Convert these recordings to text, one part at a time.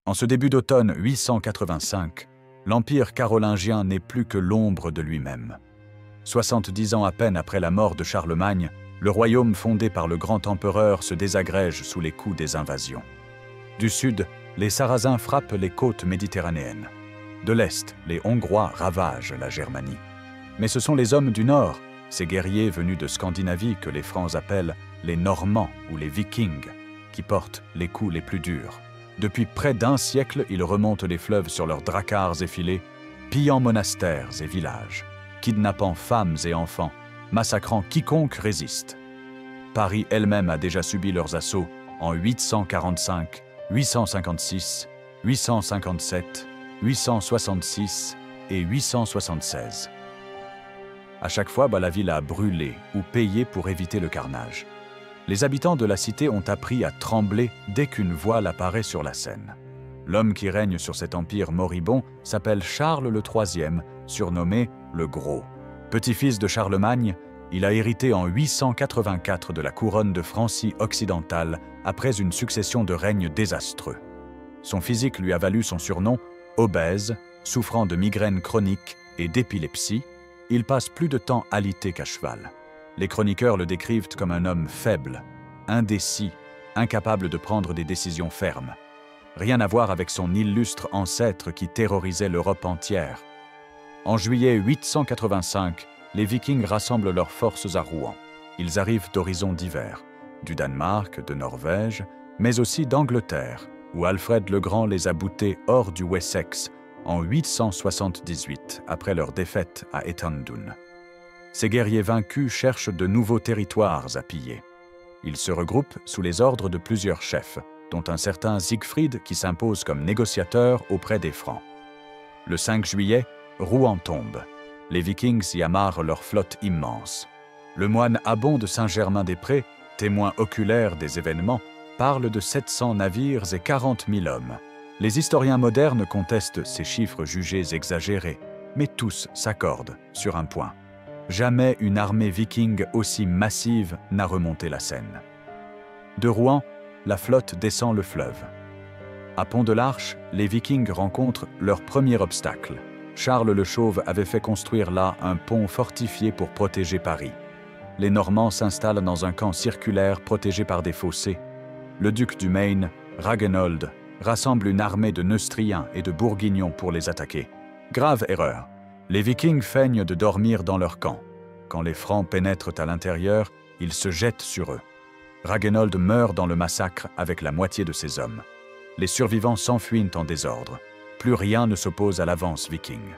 En ce début d'automne 885, l'Empire carolingien n'est plus que l'ombre de lui-même. 70 ans à peine après la mort de Charlemagne, le royaume fondé par le grand empereur se désagrège sous les coups des invasions. Du sud, les Sarrasins frappent les côtes méditerranéennes. De l'est, les Hongrois ravagent la Germanie. Mais ce sont les hommes du nord, ces guerriers venus de Scandinavie que les Francs appellent les Normands ou les Vikings, qui portent les coups les plus durs. Depuis près d'un siècle, ils remontent les fleuves sur leurs dracars effilés, pillant monastères et villages, kidnappant femmes et enfants, massacrant quiconque résiste. Paris elle-même a déjà subi leurs assauts en 845, 856, 857, 866 et 876. À chaque fois, la ville a brûlé ou payé pour éviter le carnage. Les habitants de la cité ont appris à trembler dès qu'une voile apparaît sur la scène. L'homme qui règne sur cet empire moribond s'appelle Charles le IIIe, surnommé le Gros. Petit-fils de Charlemagne, il a hérité en 884 de la couronne de Francie occidentale après une succession de règnes désastreux. Son physique lui a valu son surnom, obèse, souffrant de migraines chroniques et d'épilepsie. Il passe plus de temps alité qu'à cheval. Les chroniqueurs le décrivent comme un homme faible, indécis, incapable de prendre des décisions fermes. Rien à voir avec son illustre ancêtre qui terrorisait l'Europe entière. En juillet 885, les Vikings rassemblent leurs forces à Rouen. Ils arrivent d'horizons divers, du Danemark, de Norvège, mais aussi d'Angleterre, où Alfred le Grand les a boutés hors du Wessex en 878, après leur défaite à Ethandun. Ces guerriers vaincus cherchent de nouveaux territoires à piller. Ils se regroupent sous les ordres de plusieurs chefs, dont un certain Siegfried qui s'impose comme négociateur auprès des Francs. Le 5 juillet, Rouen tombe. Les Vikings y amarrent leur flotte immense. Le moine Abon de Saint-Germain-des-Prés, témoin oculaire des événements, parle de 700 navires et 40 000 hommes. Les historiens modernes contestent ces chiffres jugés exagérés, mais tous s'accordent sur un point. Jamais une armée viking aussi massive n'a remonté la Seine. De Rouen, la flotte descend le fleuve. À Pont-de-l'Arche, les Vikings rencontrent leur premier obstacle. Charles le Chauve avait fait construire là un pont fortifié pour protéger Paris. Les Normands s'installent dans un camp circulaire protégé par des fossés. Le duc du Maine, Raguenold, rassemble une armée de Neustriens et de Bourguignons pour les attaquer. Grave erreur. Les Vikings feignent de dormir dans leur camp. Quand les Francs pénètrent à l'intérieur, ils se jettent sur eux. Raguenold meurt dans le massacre avec la moitié de ses hommes. Les survivants s'enfuient en désordre. Plus rien ne s'oppose à l'avance viking.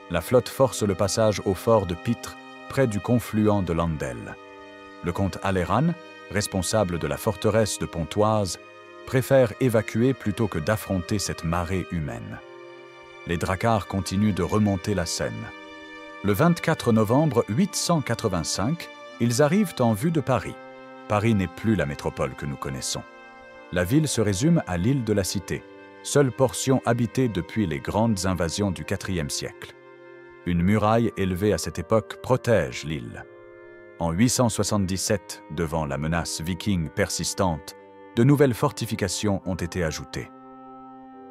La flotte force le passage au fort de Pitre, près du confluent de l'Andelle. Le comte Aléran, responsable de la forteresse de Pontoise, préfère évacuer plutôt que d'affronter cette marée humaine. Les dracars continuent de remonter la Seine. Le 24 novembre 885, ils arrivent en vue de Paris. Paris n'est plus la métropole que nous connaissons. La ville se résume à l'île de la Cité, seule portion habitée depuis les grandes invasions du IVe siècle. Une muraille élevée à cette époque protège l'île. En 877, devant la menace viking persistante, de nouvelles fortifications ont été ajoutées.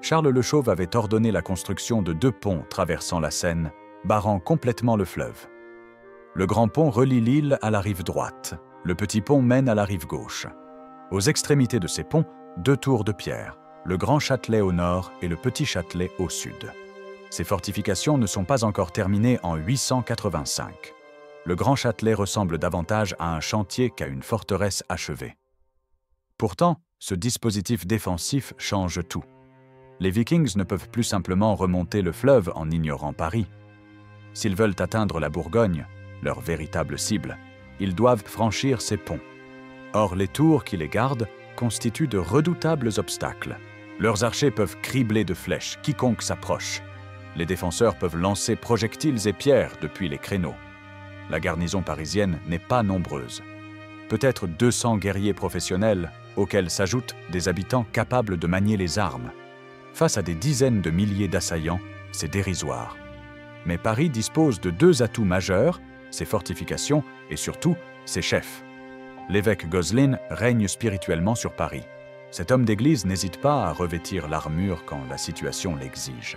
Charles le Chauve avait ordonné la construction de 2 ponts traversant la Seine, barrant complètement le fleuve. Le grand pont relie l'île à la rive droite. Le petit pont mène à la rive gauche. Aux extrémités de ces ponts, 2 tours de pierre, le Grand Châtelet au nord et le Petit Châtelet au sud. Ces fortifications ne sont pas encore terminées en 885. Le Grand Châtelet ressemble davantage à un chantier qu'à une forteresse achevée. Pourtant, ce dispositif défensif change tout. Les Vikings ne peuvent plus simplement remonter le fleuve en ignorant Paris. S'ils veulent atteindre la Bourgogne, leur véritable cible, ils doivent franchir ces ponts. Or, les tours qui les gardent constituent de redoutables obstacles. Leurs archers peuvent cribler de flèches quiconque s'approche. Les défenseurs peuvent lancer projectiles et pierres depuis les créneaux. La garnison parisienne n'est pas nombreuse. Peut-être 200 guerriers professionnels, auxquels s'ajoutent des habitants capables de manier les armes. Face à des dizaines de milliers d'assaillants, c'est dérisoire. Mais Paris dispose de 2 atouts majeurs, ses fortifications et surtout ses chefs. L'évêque Goselin règne spirituellement sur Paris. Cet homme d'église n'hésite pas à revêtir l'armure quand la situation l'exige.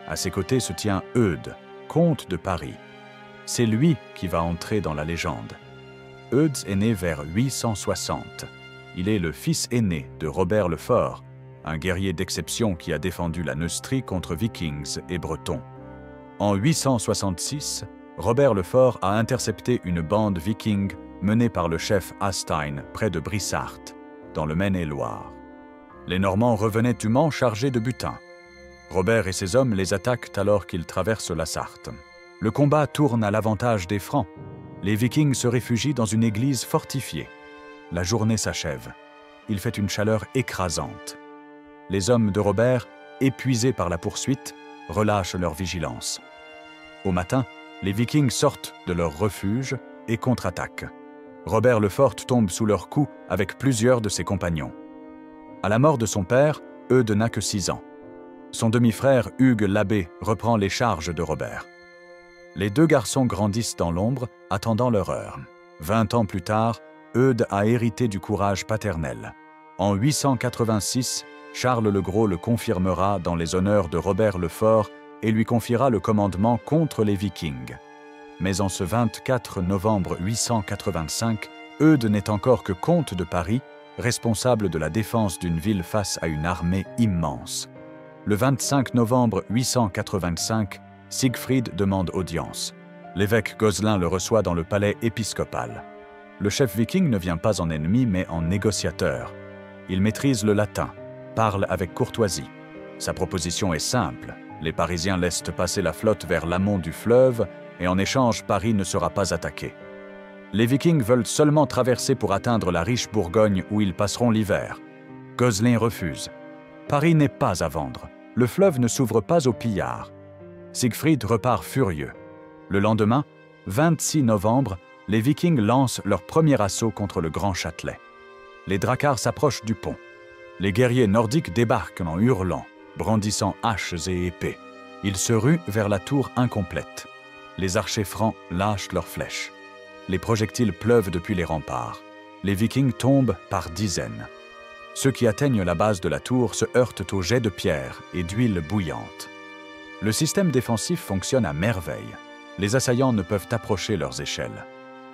À ses côtés se tient Eudes, comte de Paris. C'est lui qui va entrer dans la légende. Eudes est né vers 860. Il est le fils aîné de Robert le Fort, un guerrier d'exception qui a défendu la Neustrie contre Vikings et Bretons. En 866, Robert le Fort a intercepté une bande viking menée par le chef Hastein près de Brissart, dans le Maine-et-Loire. Les Normands revenaient du Mans chargés de butin. Robert et ses hommes les attaquent alors qu'ils traversent la Sarthe. Le combat tourne à l'avantage des Francs. Les Vikings se réfugient dans une église fortifiée. La journée s'achève. Il fait une chaleur écrasante. Les hommes de Robert, épuisés par la poursuite, relâchent leur vigilance. Au matin, les Vikings sortent de leur refuge et contre-attaquent. Robert le Fort tombe sous leurs coups avec plusieurs de ses compagnons. À la mort de son père, Eudes n'a que 6 ans. Son demi-frère Hugues l'Abbé reprend les charges de Robert. Les 2 garçons grandissent dans l'ombre, attendant leur heure. 20 ans plus tard, Eudes a hérité du courage paternel. En 886, Charles le Gros le confirmera dans les honneurs de Robert le Fort et lui confiera le commandement contre les Vikings. Mais en ce 24 novembre 885, Eudes n'est encore que comte de Paris, responsable de la défense d'une ville face à une armée immense. Le 25 novembre 885, Siegfried demande audience. L'évêque Gozlin le reçoit dans le palais épiscopal. Le chef viking ne vient pas en ennemi mais en négociateur. Il maîtrise le latin, parle avec courtoisie. Sa proposition est simple. Les Parisiens laissent passer la flotte vers l'amont du fleuve et en échange, Paris ne sera pas attaqué. Les Vikings veulent seulement traverser pour atteindre la riche Bourgogne où ils passeront l'hiver. Gozlin refuse. Paris n'est pas à vendre. Le fleuve ne s'ouvre pas aux pillards. Siegfried repart furieux. Le lendemain, 26 novembre, les Vikings lancent leur premier assaut contre le Grand Châtelet. Les Dracars s'approchent du pont. Les guerriers nordiques débarquent en hurlant, brandissant haches et épées. Ils se ruent vers la tour incomplète. Les archers francs lâchent leurs flèches. Les projectiles pleuvent depuis les remparts. Les Vikings tombent par dizaines. Ceux qui atteignent la base de la tour se heurtent aux jets de pierre et d'huile bouillante. Le système défensif fonctionne à merveille. Les assaillants ne peuvent approcher leurs échelles.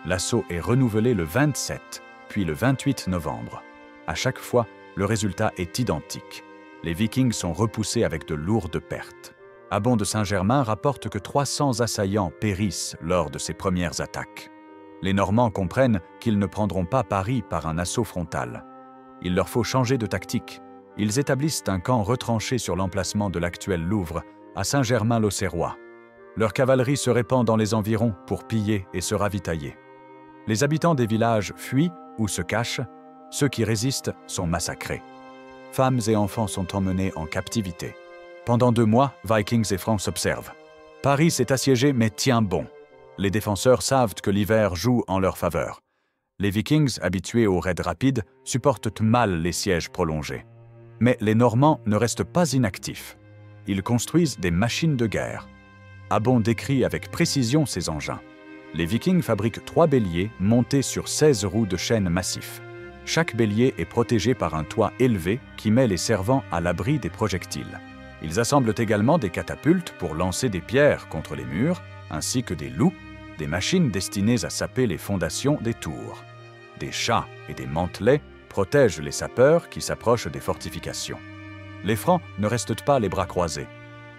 L'assaut est renouvelé le 27, puis le 28 novembre. À chaque fois, le résultat est identique. Les Vikings sont repoussés avec de lourdes pertes. Abon de Saint-Germain rapporte que 300 assaillants périssent lors de ces premières attaques. Les Normands comprennent qu'ils ne prendront pas Paris par un assaut frontal. Il leur faut changer de tactique. Ils établissent un camp retranché sur l'emplacement de l'actuel Louvre, à Saint-Germain-l'Auxerrois. Leur cavalerie se répand dans les environs pour piller et se ravitailler. Les habitants des villages fuient ou se cachent. Ceux qui résistent sont massacrés. Femmes et enfants sont emmenés en captivité. Pendant 2 mois, Vikings et Francs s'observent. Paris s'est assiégé mais tient bon. Les défenseurs savent que l'hiver joue en leur faveur. Les Vikings, habitués aux raids rapides, supportent mal les sièges prolongés. Mais les Normands ne restent pas inactifs. Ils construisent des machines de guerre. Abon décrit avec précision ces engins. Les Vikings fabriquent 3 béliers montés sur 16 roues de chêne massif. Chaque bélier est protégé par un toit élevé qui met les servants à l'abri des projectiles. Ils assemblent également des catapultes pour lancer des pierres contre les murs, ainsi que des loups, des machines destinées à saper les fondations des tours. Des chats et des mantelets protègent les sapeurs qui s'approchent des fortifications. Les Francs ne restent pas les bras croisés.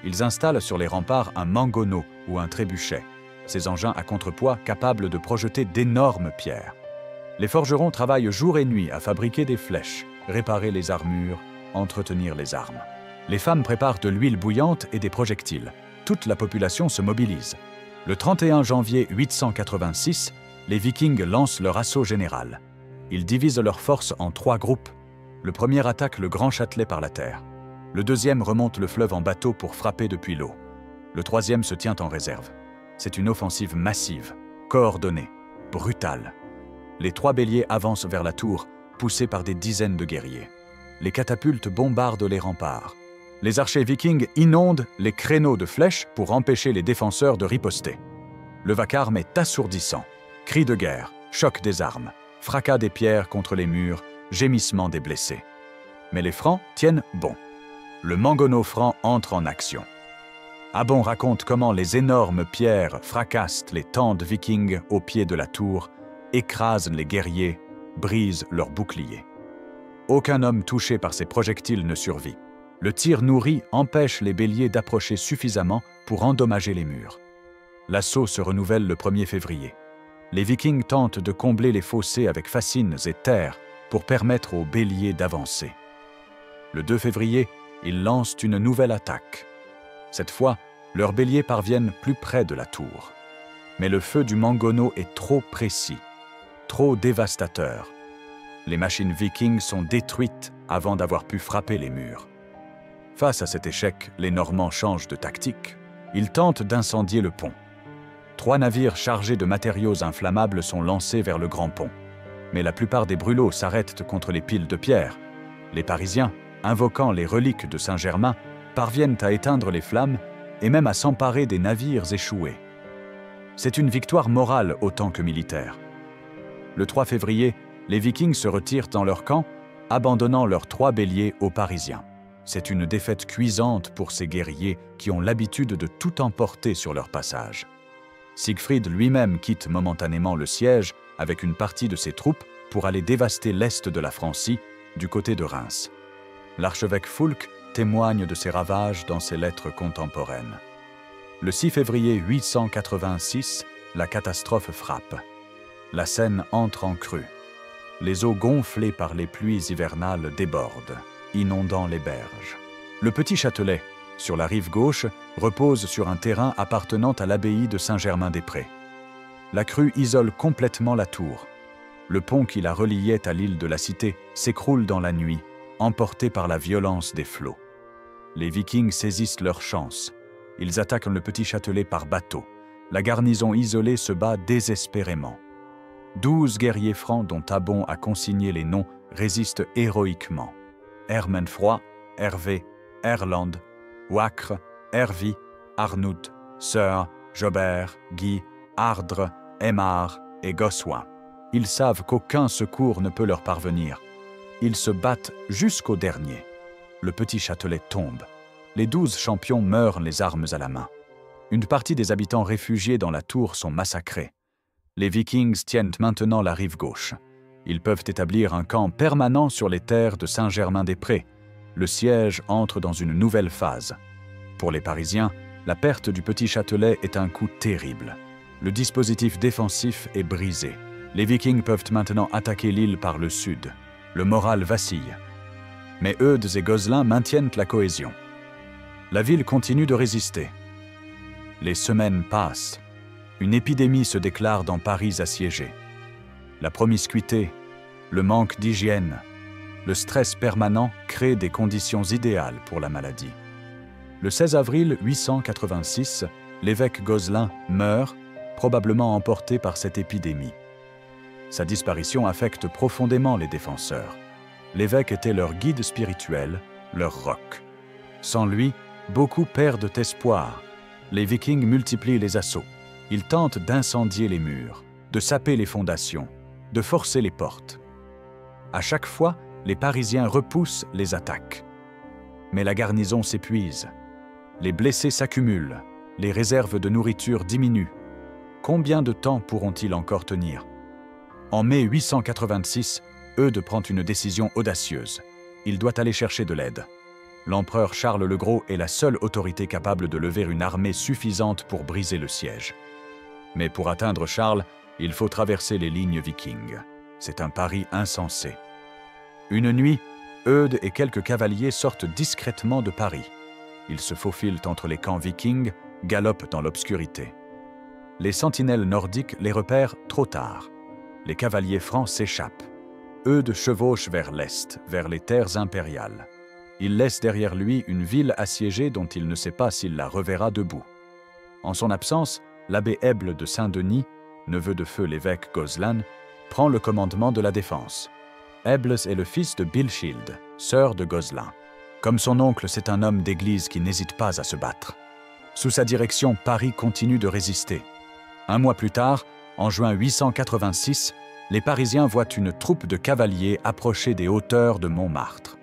Ils installent sur les remparts un mangonneau ou un trébuchet, ces engins à contrepoids capables de projeter d'énormes pierres. Les forgerons travaillent jour et nuit à fabriquer des flèches, réparer les armures, entretenir les armes. Les femmes préparent de l'huile bouillante et des projectiles. Toute la population se mobilise. Le 31 janvier 886, les Vikings lancent leur assaut général. Ils divisent leurs forces en 3 groupes. Le premier attaque le Grand Châtelet par la terre. Le deuxième remonte le fleuve en bateau pour frapper depuis l'eau. Le troisième se tient en réserve. C'est une offensive massive, coordonnée, brutale. Les 3 béliers avancent vers la tour, poussés par des dizaines de guerriers. Les catapultes bombardent les remparts. Les archers vikings inondent les créneaux de flèches pour empêcher les défenseurs de riposter. Le vacarme est assourdissant. Cris de guerre, choc des armes, fracas des pierres contre les murs, gémissements des blessés. Mais les Francs tiennent bon. Le Mangonot franc entre en action. Abon raconte comment les énormes pierres fracassent les tentes vikings au pied de la tour, écrasent les guerriers, brisent leurs boucliers. Aucun homme touché par ces projectiles ne survit. Le tir nourri empêche les béliers d'approcher suffisamment pour endommager les murs. L'assaut se renouvelle le 1er février. Les Vikings tentent de combler les fossés avec fascines et terres pour permettre aux béliers d'avancer. Le 2 février, ils lancent une nouvelle attaque. Cette fois, leurs béliers parviennent plus près de la tour. Mais le feu du Mangonot est trop précis, trop dévastateur. Les machines vikings sont détruites avant d'avoir pu frapper les murs. Face à cet échec, les Normands changent de tactique. Ils tentent d'incendier le pont. 3 navires chargés de matériaux inflammables sont lancés vers le grand pont. Mais la plupart des brûlots s'arrêtent contre les piles de pierre. Les Parisiens, invoquant les reliques de Saint-Germain, parviennent à éteindre les flammes et même à s'emparer des navires échoués. C'est une victoire morale autant que militaire. Le 3 février, les Vikings se retirent dans leur camp, abandonnant leurs 3 béliers aux Parisiens. C'est une défaite cuisante pour ces guerriers qui ont l'habitude de tout emporter sur leur passage. Siegfried lui-même quitte momentanément le siège avec une partie de ses troupes pour aller dévaster l'est de la Francie, du côté de Reims. L'archevêque Foulques témoigne de ces ravages dans ses lettres contemporaines. Le 6 février 886, la catastrophe frappe. La Seine entre en crue. Les eaux gonflées par les pluies hivernales débordent, inondant les berges. Le petit Châtelet, sur la rive gauche, repose sur un terrain appartenant à l'abbaye de Saint-Germain-des-Prés. La crue isole complètement la tour. Le pont qui la reliait à l'île de la Cité s'écroule dans la nuit, emporté par la violence des flots. Les Vikings saisissent leur chance. Ils attaquent le petit Châtelet par bateau. La garnison isolée se bat désespérément. 12 guerriers francs dont Abon a consigné les noms résistent héroïquement. Ermenfroy, Hervé, Erland, Wacre, Hervy, Arnoud, Sœur, Jobert, Guy, Ardre, Aymar et Gossuin. Ils savent qu'aucun secours ne peut leur parvenir. Ils se battent jusqu'au dernier. Le petit Châtelet tombe. Les 12 champions meurent les armes à la main. Une partie des habitants réfugiés dans la tour sont massacrés. Les Vikings tiennent maintenant la rive gauche. Ils peuvent établir un camp permanent sur les terres de Saint-Germain-des-Prés. Le siège entre dans une nouvelle phase. Pour les Parisiens, la perte du petit Châtelet est un coup terrible. Le dispositif défensif est brisé. Les Vikings peuvent maintenant attaquer l'île par le sud. Le moral vacille. Mais Eudes et Gozlin maintiennent la cohésion. La ville continue de résister. Les semaines passent. Une épidémie se déclare dans Paris assiégé. La promiscuité, le manque d'hygiène, le stress permanent créent des conditions idéales pour la maladie. Le 16 avril 886, l'évêque Gozlin meurt, probablement emporté par cette épidémie. Sa disparition affecte profondément les défenseurs. L'évêque était leur guide spirituel, leur roc. Sans lui, beaucoup perdent espoir. Les Vikings multiplient les assauts. Ils tentent d'incendier les murs, de saper les fondations, de forcer les portes. À chaque fois, les Parisiens repoussent les attaques. Mais la garnison s'épuise. Les blessés s'accumulent, les réserves de nourriture diminuent. Combien de temps pourront-ils encore tenir? En mai 886, Eudes prend une décision audacieuse. Il doit aller chercher de l'aide. L'empereur Charles le Gros est la seule autorité capable de lever une armée suffisante pour briser le siège. Mais pour atteindre Charles, il faut traverser les lignes vikings. C'est un pari insensé. Une nuit, Eudes et quelques cavaliers sortent discrètement de Paris. Ils se faufilent entre les camps vikings, galopent dans l'obscurité. Les sentinelles nordiques les repèrent trop tard. Les cavaliers francs s'échappent. Eudes chevauche vers l'est, vers les terres impériales. Il laisse derrière lui une ville assiégée dont il ne sait pas s'il la reverra debout. En son absence, l'abbé Eble de Saint-Denis, neveu de feu l'évêque Gozlan, prend le commandement de la défense. Ebles est le fils de Bilchild, sœur de Gozlin. Comme son oncle, c'est un homme d'église qui n'hésite pas à se battre. Sous sa direction, Paris continue de résister. Un mois plus tard, en juin 886, les Parisiens voient une troupe de cavaliers approcher des hauteurs de Montmartre.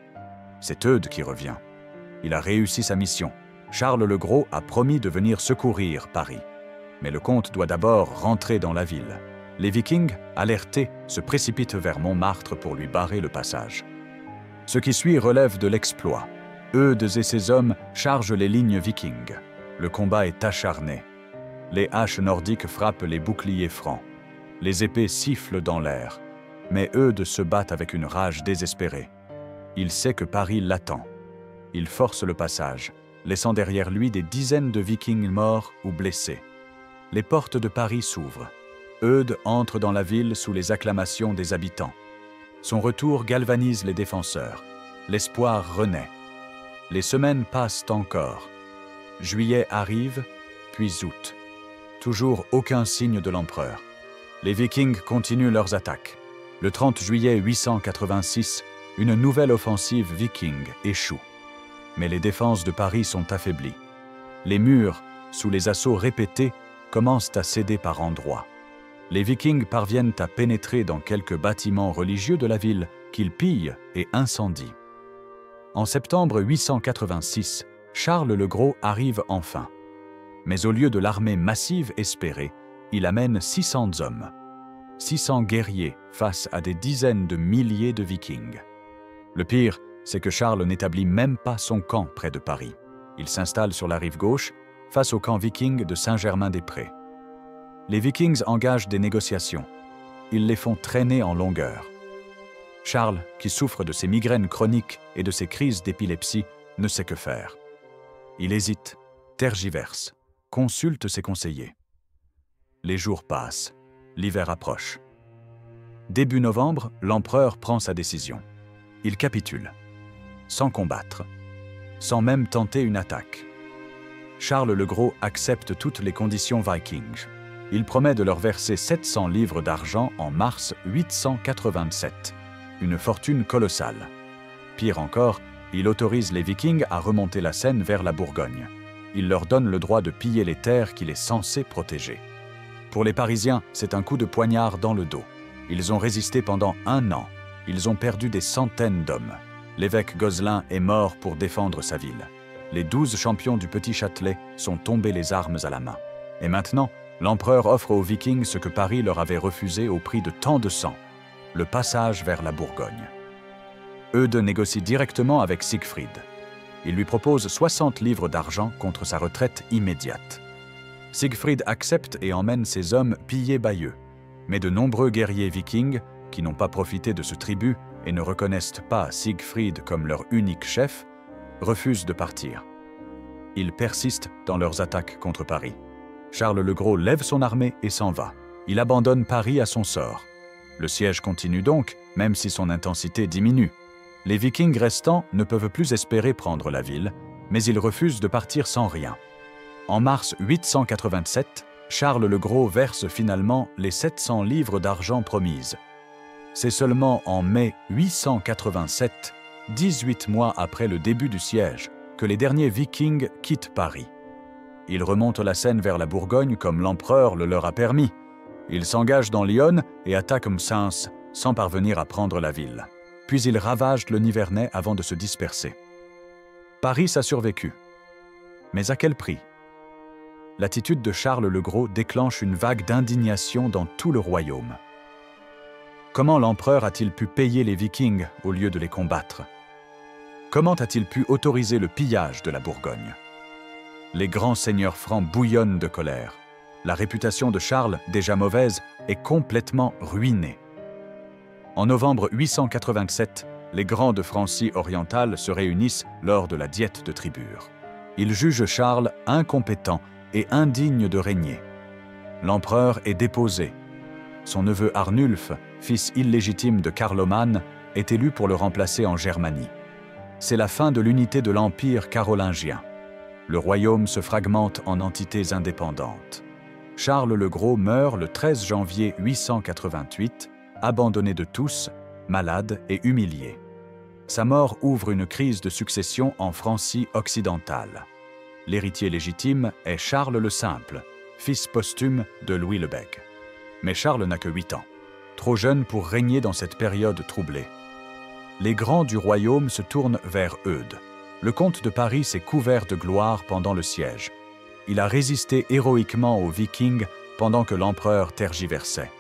C'est Eudes qui revient. Il a réussi sa mission. Charles le Gros a promis de venir secourir Paris. Mais le comte doit d'abord rentrer dans la ville. Les Vikings, alertés, se précipitent vers Montmartre pour lui barrer le passage. Ce qui suit relève de l'exploit. Eudes et ses hommes chargent les lignes vikings. Le combat est acharné. Les haches nordiques frappent les boucliers francs. Les épées sifflent dans l'air. Mais Eudes se bat avec une rage désespérée. Il sait que Paris l'attend. Il force le passage, laissant derrière lui des dizaines de Vikings morts ou blessés. Les portes de Paris s'ouvrent. Eudes entre dans la ville sous les acclamations des habitants. Son retour galvanise les défenseurs. L'espoir renaît. Les semaines passent encore. Juillet arrive, puis août. Toujours aucun signe de l'empereur. Les Vikings continuent leurs attaques. Le 30 juillet 886, une nouvelle offensive viking échoue. Mais les défenses de Paris sont affaiblies. Les murs, sous les assauts répétés, commencent à céder par endroits. Les Vikings parviennent à pénétrer dans quelques bâtiments religieux de la ville qu'ils pillent et incendient. En septembre 886, Charles le Gros arrive enfin. Mais au lieu de l'armée massive espérée, il amène 600 hommes. 600 guerriers face à des dizaines de milliers de Vikings. Le pire, c'est que Charles n'établit même pas son camp près de Paris. Il s'installe sur la rive gauche, face au camp viking de Saint-Germain-des-Prés. Les Vikings engagent des négociations. Ils les font traîner en longueur. Charles, qui souffre de ses migraines chroniques et de ses crises d'épilepsie, ne sait que faire. Il hésite, tergiverse, consulte ses conseillers. Les jours passent, l'hiver approche. Début novembre, l'empereur prend sa décision. Il capitule, sans combattre, sans même tenter une attaque. Charles le Gros accepte toutes les conditions vikings. Il promet de leur verser 700 livres d'argent en mars 887, une fortune colossale. Pire encore, il autorise les Vikings à remonter la Seine vers la Bourgogne. Il leur donne le droit de piller les terres qu'il est censé protéger. Pour les Parisiens, c'est un coup de poignard dans le dos. Ils ont résisté pendant 1 an. Ils ont perdu des centaines d'hommes. L'évêque Gozlin est mort pour défendre sa ville. Les 12 champions du Petit Châtelet sont tombés les armes à la main. Et maintenant, l'empereur offre aux Vikings ce que Paris leur avait refusé au prix de tant de sang, le passage vers la Bourgogne. Eudes négocie directement avec Siegfried. Il lui propose 60 livres d'argent contre sa retraite immédiate. Siegfried accepte et emmène ses hommes piller Bayeux. Mais de nombreux guerriers vikings, qui n'ont pas profité de ce tribut et ne reconnaissent pas Siegfried comme leur unique chef, refusent de partir. Ils persistent dans leurs attaques contre Paris. Charles le Gros lève son armée et s'en va. Il abandonne Paris à son sort. Le siège continue donc, même si son intensité diminue. Les Vikings restants ne peuvent plus espérer prendre la ville, mais ils refusent de partir sans rien. En mars 887, Charles le Gros verse finalement les 700 livres d'argent promises. C'est seulement en mai 887, 18 mois après le début du siège, que les derniers Vikings quittent Paris. Ils remontent la Seine vers la Bourgogne comme l'empereur le leur a permis. Ils s'engagent dans l'Yonne et attaquent Msens sans parvenir à prendre la ville. Puis ils ravagent le Nivernais avant de se disperser. Paris a survécu. Mais à quel prix? L'attitude de Charles le Gros déclenche une vague d'indignation dans tout le royaume. Comment l'empereur a-t-il pu payer les Vikings au lieu de les combattre? Comment a-t-il pu autoriser le pillage de la Bourgogne? Les grands seigneurs francs bouillonnent de colère. La réputation de Charles, déjà mauvaise, est complètement ruinée. En novembre 887, les grands de Francie orientale se réunissent lors de la diète de tribure. Ils jugent Charles incompétent et indigne de régner. L'empereur est déposé. Son neveu Arnulf, fils illégitime de Carloman, est élu pour le remplacer en Germanie. C'est la fin de l'unité de l'Empire carolingien. Le royaume se fragmente en entités indépendantes. Charles le Gros meurt le 13 janvier 888, abandonné de tous, malade et humilié. Sa mort ouvre une crise de succession en Francie occidentale. L'héritier légitime est Charles le Simple, fils posthume de Louis le Bègue. Mais Charles n'a que 8 ans, trop jeune pour régner dans cette période troublée. les grands du royaume se tournent vers Eudes. Le comte de Paris s'est couvert de gloire pendant le siège. Il a résisté héroïquement aux Vikings pendant que l'empereur tergiversait.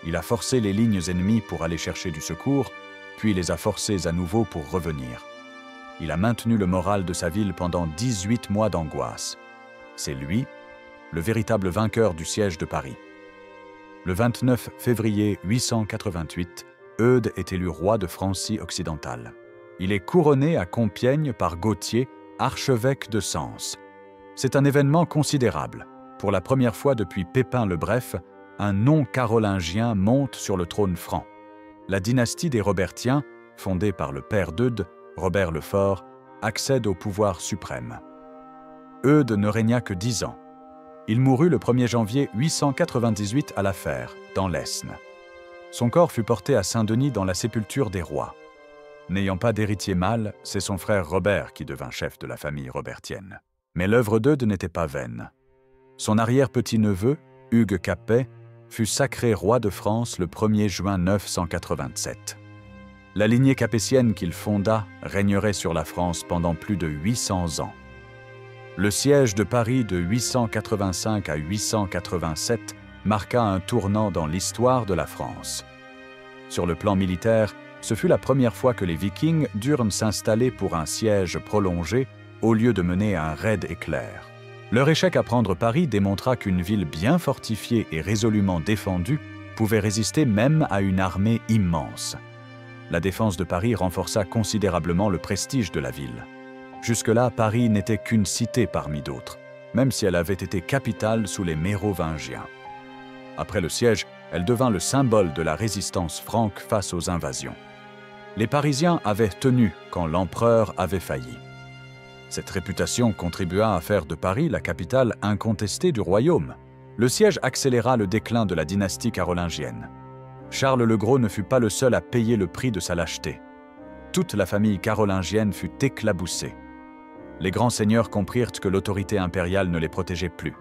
Il a forcé les lignes ennemies pour aller chercher du secours, puis les a forcées à nouveau pour revenir. Il a maintenu le moral de sa ville pendant 18 mois d'angoisse. C'est lui, le véritable vainqueur du siège de Paris. Le 29 février 888, Eudes est élu roi de Francie occidentale. Il est couronné à Compiègne par Gauthier, archevêque de Sens. C'est un événement considérable. Pour la première fois depuis Pépin le Bref, un non-carolingien monte sur le trône franc. La dynastie des Robertiens, fondée par le père d'Eudes, Robert le Fort, accède au pouvoir suprême. Eudes ne régna que 10 ans. Il mourut le 1er janvier 898 à La Fère, dans l'Aisne. Son corps fut porté à Saint-Denis dans la sépulture des rois. N'ayant pas d'héritier mâle, c'est son frère Robert qui devint chef de la famille robertienne. Mais l'œuvre d'Eudes n'était pas vaine. Son arrière-petit-neveu, Hugues Capet, fut sacré roi de France le 1er juin 987. La lignée capétienne qu'il fonda régnerait sur la France pendant plus de 800 ans. Le siège de Paris de 885 à 887 marqua un tournant dans l'histoire de la France. Sur le plan militaire, ce fut la première fois que les Vikings durent s'installer pour un siège prolongé au lieu de mener un raid éclair. Leur échec à prendre Paris démontra qu'une ville bien fortifiée et résolument défendue pouvait résister même à une armée immense. La défense de Paris renforça considérablement le prestige de la ville. Jusque-là, Paris n'était qu'une cité parmi d'autres, même si elle avait été capitale sous les Mérovingiens. Après le siège, elle devint le symbole de la résistance franque face aux invasions. Les Parisiens avaient tenu quand l'empereur avait failli. Cette réputation contribua à faire de Paris la capitale incontestée du royaume. Le siège accéléra le déclin de la dynastie carolingienne. Charles le Gros ne fut pas le seul à payer le prix de sa lâcheté. Toute la famille carolingienne fut éclaboussée. Les grands seigneurs comprirent que l'autorité impériale ne les protégeait plus.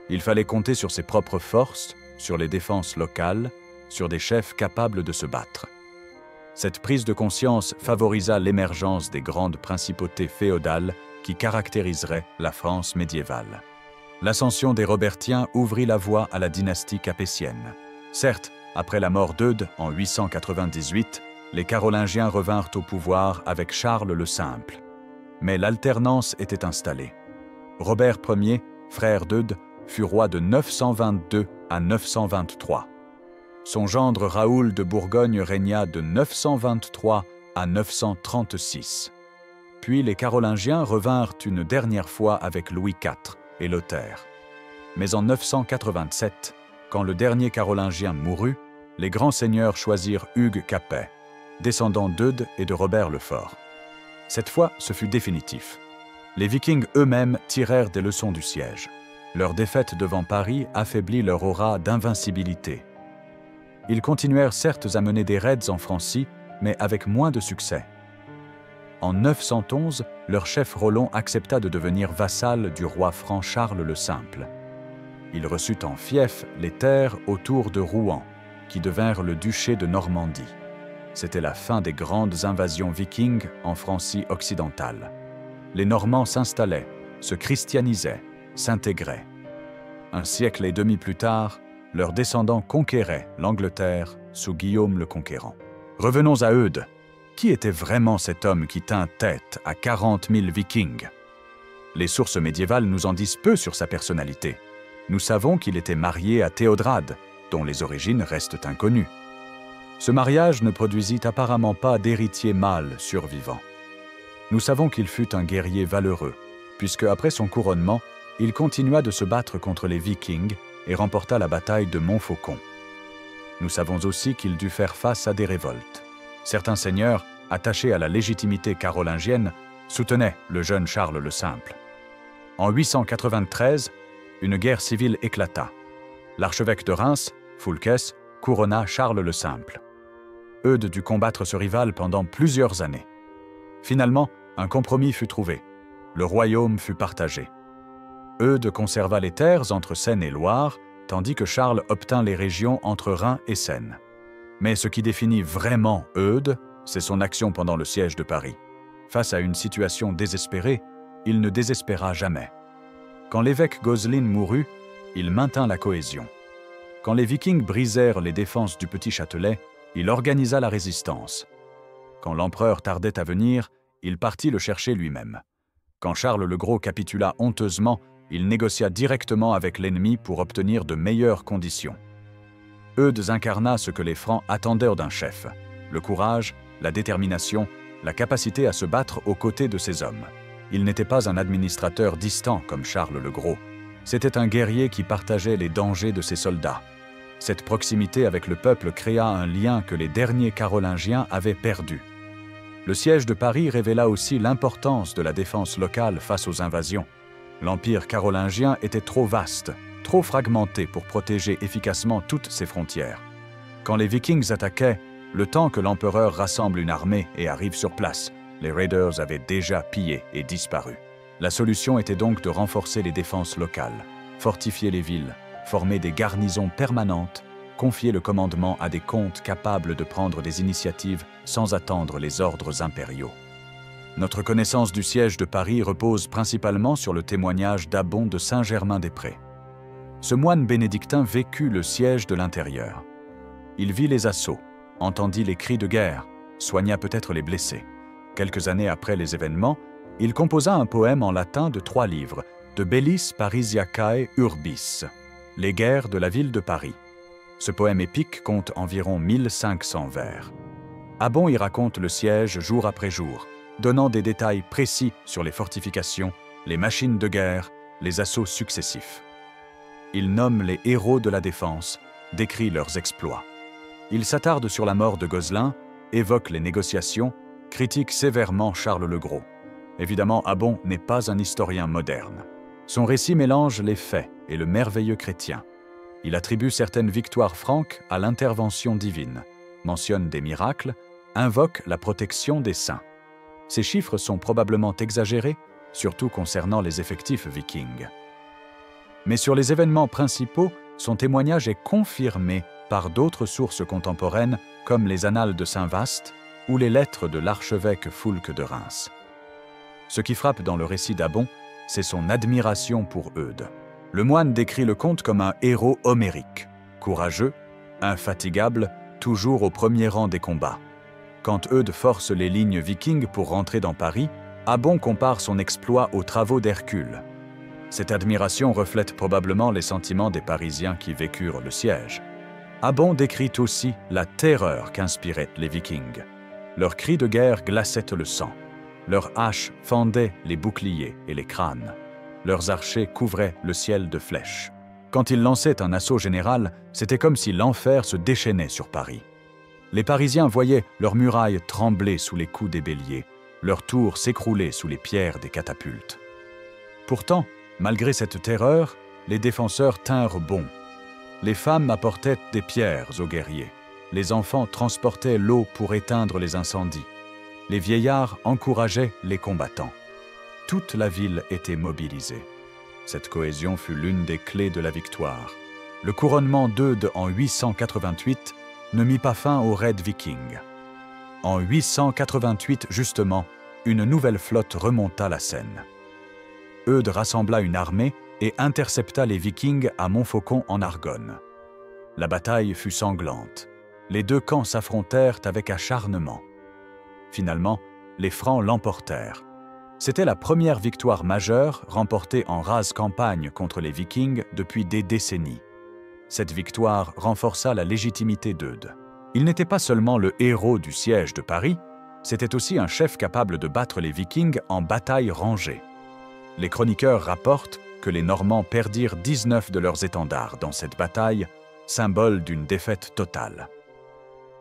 Il fallait compter sur ses propres forces, sur les défenses locales, sur des chefs capables de se battre. Cette prise de conscience favorisa l'émergence des grandes principautés féodales qui caractériseraient la France médiévale. L'ascension des Robertiens ouvrit la voie à la dynastie capétienne. Certes, après la mort d'Eudes en 898, les Carolingiens revinrent au pouvoir avec Charles le Simple. Mais l'alternance était installée. Robert Ier, frère d'Eudes, fut roi de 922 à 923. Son gendre Raoul de Bourgogne régna de 923 à 936. Puis les Carolingiens revinrent une dernière fois avec Louis IV et Lothaire. Mais en 987, quand le dernier Carolingien mourut, les grands seigneurs choisirent Hugues Capet, descendant d'Eudes et de Robert le Fort. Cette fois, ce fut définitif. Les Vikings eux-mêmes tirèrent des leçons du siège. Leur défaite devant Paris affaiblit leur aura d'invincibilité. Ils continuèrent certes à mener des raids en Francie, mais avec moins de succès. En 911, leur chef Rollon accepta de devenir vassal du roi franc Charles le Simple. Il reçut en fief les terres autour de Rouen, qui devinrent le duché de Normandie. C'était la fin des grandes invasions vikings en Francie occidentale. Les Normands s'installaient, se christianisaient, s'intégraient. Un siècle et demi plus tard, leurs descendants conquéraient l'Angleterre sous Guillaume le Conquérant. Revenons à Eudes. Qui était vraiment cet homme qui tint tête à 40 000 vikings? Les sources médiévales nous en disent peu sur sa personnalité. Nous savons qu'il était marié à Théodrade, dont les origines restent inconnues. Ce mariage ne produisit apparemment pas d'héritier mâle survivant. Nous savons qu'il fut un guerrier valeureux, puisque après son couronnement, il continua de se battre contre les Vikings et remporta la bataille de Montfaucon. Nous savons aussi qu'il dut faire face à des révoltes. Certains seigneurs, attachés à la légitimité carolingienne, soutenaient le jeune Charles le Simple. En 893, une guerre civile éclata. L'archevêque de Reims, Foulques, couronna Charles le Simple. Eudes dut combattre ce rival pendant plusieurs années. Finalement, un compromis fut trouvé. Le royaume fut partagé. Eudes conserva les terres entre Seine et Loire, tandis que Charles obtint les régions entre Rhin et Seine. Mais ce qui définit vraiment Eudes, c'est son action pendant le siège de Paris. Face à une situation désespérée, il ne désespéra jamais. Quand l'évêque Gozlin mourut, il maintint la cohésion. Quand les Vikings brisèrent les défenses du Petit Châtelet, il organisa la résistance. Quand l'empereur tardait à venir, il partit le chercher lui-même. Quand Charles le Gros capitula honteusement, il négocia directement avec l'ennemi pour obtenir de meilleures conditions. Eudes incarna ce que les Francs attendaient d'un chef: le courage, la détermination, la capacité à se battre aux côtés de ses hommes. Il n'était pas un administrateur distant comme Charles le Gros. C'était un guerrier qui partageait les dangers de ses soldats. Cette proximité avec le peuple créa un lien que les derniers Carolingiens avaient perdu. Le siège de Paris révéla aussi l'importance de la défense locale face aux invasions. L'Empire carolingien était trop vaste, trop fragmenté pour protéger efficacement toutes ses frontières. Quand les Vikings attaquaient, le temps que l'empereur rassemble une armée et arrive sur place, les raiders avaient déjà pillé et disparu. La solution était donc de renforcer les défenses locales, fortifier les villes, former des garnisons permanentes, confier le commandement à des comtes capables de prendre des initiatives sans attendre les ordres impériaux. Notre connaissance du siège de Paris repose principalement sur le témoignage d'Abon de Saint-Germain-des-Prés. Ce moine bénédictin vécut le siège de l'intérieur. Il vit les assauts, entendit les cris de guerre, soigna peut-être les blessés. Quelques années après les événements, il composa un poème en latin de 3 livres, De Bellis Parisiacae Urbis, les guerres de la ville de Paris. Ce poème épique compte environ 1500 vers. Abon y raconte le siège jour après jour, donnant des détails précis sur les fortifications, les machines de guerre, les assauts successifs. Il nomme les héros de la défense, décrit leurs exploits. Il s'attarde sur la mort de Gozlin, évoque les négociations, critique sévèrement Charles le Gros. Évidemment, Abon n'est pas un historien moderne. Son récit mélange les faits et le merveilleux chrétien. Il attribue certaines victoires franques à l'intervention divine, mentionne des miracles, invoque la protection des saints. Ces chiffres sont probablement exagérés, surtout concernant les effectifs vikings. Mais sur les événements principaux, son témoignage est confirmé par d'autres sources contemporaines comme les Annales de Saint-Vaast ou les lettres de l'archevêque Foulques de Reims. Ce qui frappe dans le récit d'Abon, c'est son admiration pour Eudes. Le moine décrit le comte comme un héros homérique, courageux, infatigable, toujours au premier rang des combats. Quand Eudes force les lignes vikings pour rentrer dans Paris, Abon compare son exploit aux travaux d'Hercule. Cette admiration reflète probablement les sentiments des Parisiens qui vécurent le siège. Abon décrit aussi la terreur qu'inspiraient les Vikings. Leurs cris de guerre glaçaient le sang. Leurs haches fendaient les boucliers et les crânes. Leurs archers couvraient le ciel de flèches. Quand ils lançaient un assaut général, c'était comme si l'enfer se déchaînait sur Paris. Les Parisiens voyaient leurs murailles trembler sous les coups des béliers, leurs tours s'écrouler sous les pierres des catapultes. Pourtant, malgré cette terreur, les défenseurs tinrent bon. Les femmes apportaient des pierres aux guerriers. Les enfants transportaient l'eau pour éteindre les incendies. Les vieillards encourageaient les combattants. Toute la ville était mobilisée. Cette cohésion fut l'une des clés de la victoire. Le couronnement d'Eudes en 888 ne mit pas fin aux raids vikings. En 888, justement, une nouvelle flotte remonta la Seine. Eudes rassembla une armée et intercepta les Vikings à Montfaucon en Argonne. La bataille fut sanglante. Les deux camps s'affrontèrent avec acharnement. Finalement, les Francs l'emportèrent. C'était la première victoire majeure remportée en rase campagne contre les Vikings depuis des décennies. Cette victoire renforça la légitimité d'Eudes. Il n'était pas seulement le héros du siège de Paris, c'était aussi un chef capable de battre les Vikings en bataille rangée. Les chroniqueurs rapportent que les Normands perdirent 19 de leurs étendards dans cette bataille, symbole d'une défaite totale.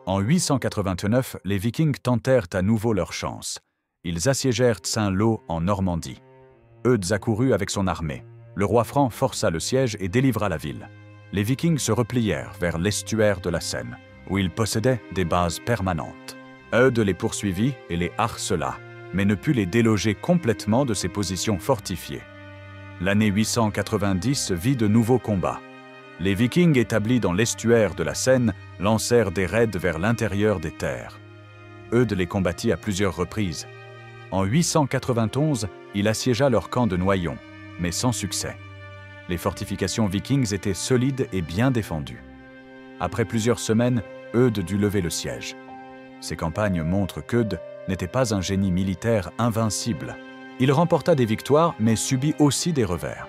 En 889, les Vikings tentèrent à nouveau leur chance. Ils assiégèrent Saint-Lô en Normandie. Eudes accourut avec son armée. Le roi franc força le siège et délivra la ville. Les Vikings se replièrent vers l'estuaire de la Seine, où ils possédaient des bases permanentes. Eudes les poursuivit et les harcela, mais ne put les déloger complètement de ses positions fortifiées. L'année 890 vit de nouveaux combats. Les Vikings établis dans l'estuaire de la Seine lancèrent des raids vers l'intérieur des terres. Eudes les combattit à plusieurs reprises. En 891, il assiégea leur camp de Noyon, mais sans succès. Les fortifications vikings étaient solides et bien défendues. Après plusieurs semaines, Eudes dut lever le siège. Ces campagnes montrent qu'Eudes n'était pas un génie militaire invincible. Il remporta des victoires, mais subit aussi des revers.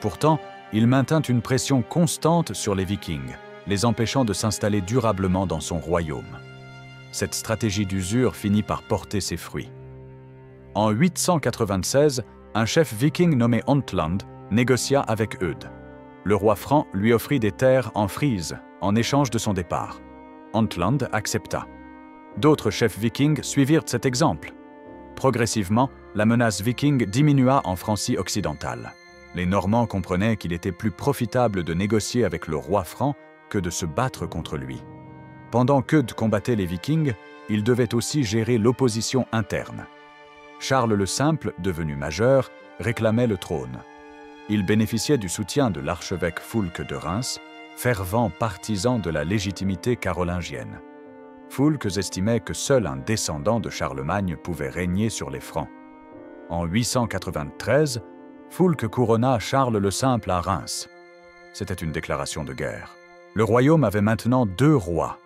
Pourtant, il maintint une pression constante sur les Vikings, les empêchant de s'installer durablement dans son royaume. Cette stratégie d'usure finit par porter ses fruits. En 896, un chef viking nommé Ontland négocia avec Eudes. Le roi franc lui offrit des terres en Frise en échange de son départ. Ontland accepta. D'autres chefs vikings suivirent cet exemple. Progressivement, la menace viking diminua en Francie occidentale. Les Normands comprenaient qu'il était plus profitable de négocier avec le roi franc que de se battre contre lui. Pendant qu'Eudes combattait les Vikings, il devait aussi gérer l'opposition interne. Charles le Simple, devenu majeur, réclamait le trône. Il bénéficiait du soutien de l'archevêque Foulques de Reims, fervent partisan de la légitimité carolingienne. Foulques estimait que seul un descendant de Charlemagne pouvait régner sur les Francs. En 893, Foulques couronna Charles le Simple à Reims. C'était une déclaration de guerre. Le royaume avait maintenant 2 rois.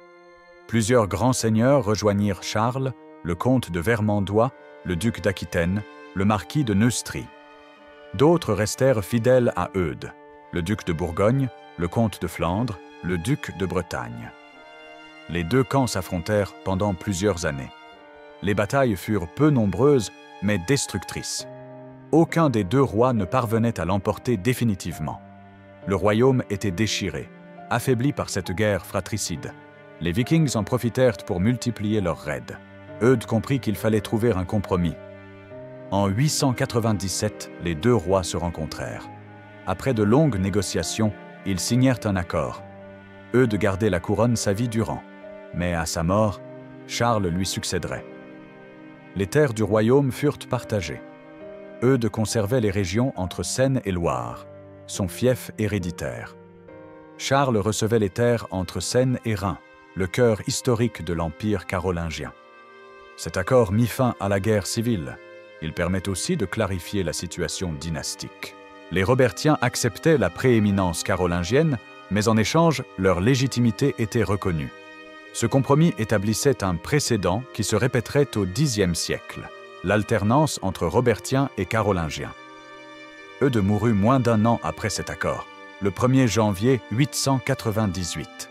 Plusieurs grands seigneurs rejoignirent Charles, le comte de Vermandois, le duc d'Aquitaine, le marquis de Neustrie. D'autres restèrent fidèles à Eudes, le duc de Bourgogne, le comte de Flandre, le duc de Bretagne. Les 2 camps s'affrontèrent pendant plusieurs années. Les batailles furent peu nombreuses, mais destructrices. Aucun des 2 rois ne parvenait à l'emporter définitivement. Le royaume était déchiré, affaibli par cette guerre fratricide. Les Vikings en profitèrent pour multiplier leurs raids. Eudes comprit qu'il fallait trouver un compromis. En 897, les 2 rois se rencontrèrent. Après de longues négociations, ils signèrent un accord. Eudes gardait la couronne sa vie durant, mais à sa mort, Charles lui succéderait. Les terres du royaume furent partagées. Eudes conservait les régions entre Seine et Loire, son fief héréditaire. Charles recevait les terres entre Seine et Rhin, le cœur historique de l'Empire carolingien. Cet accord mit fin à la guerre civile. Il permet aussi de clarifier la situation dynastique. Les Robertiens acceptaient la prééminence carolingienne, mais en échange, leur légitimité était reconnue. Ce compromis établissait un précédent qui se répéterait au Xe siècle, l'alternance entre Robertiens et Carolingiens. Eudes mourut moins d'1 an après cet accord, le 1er janvier 898.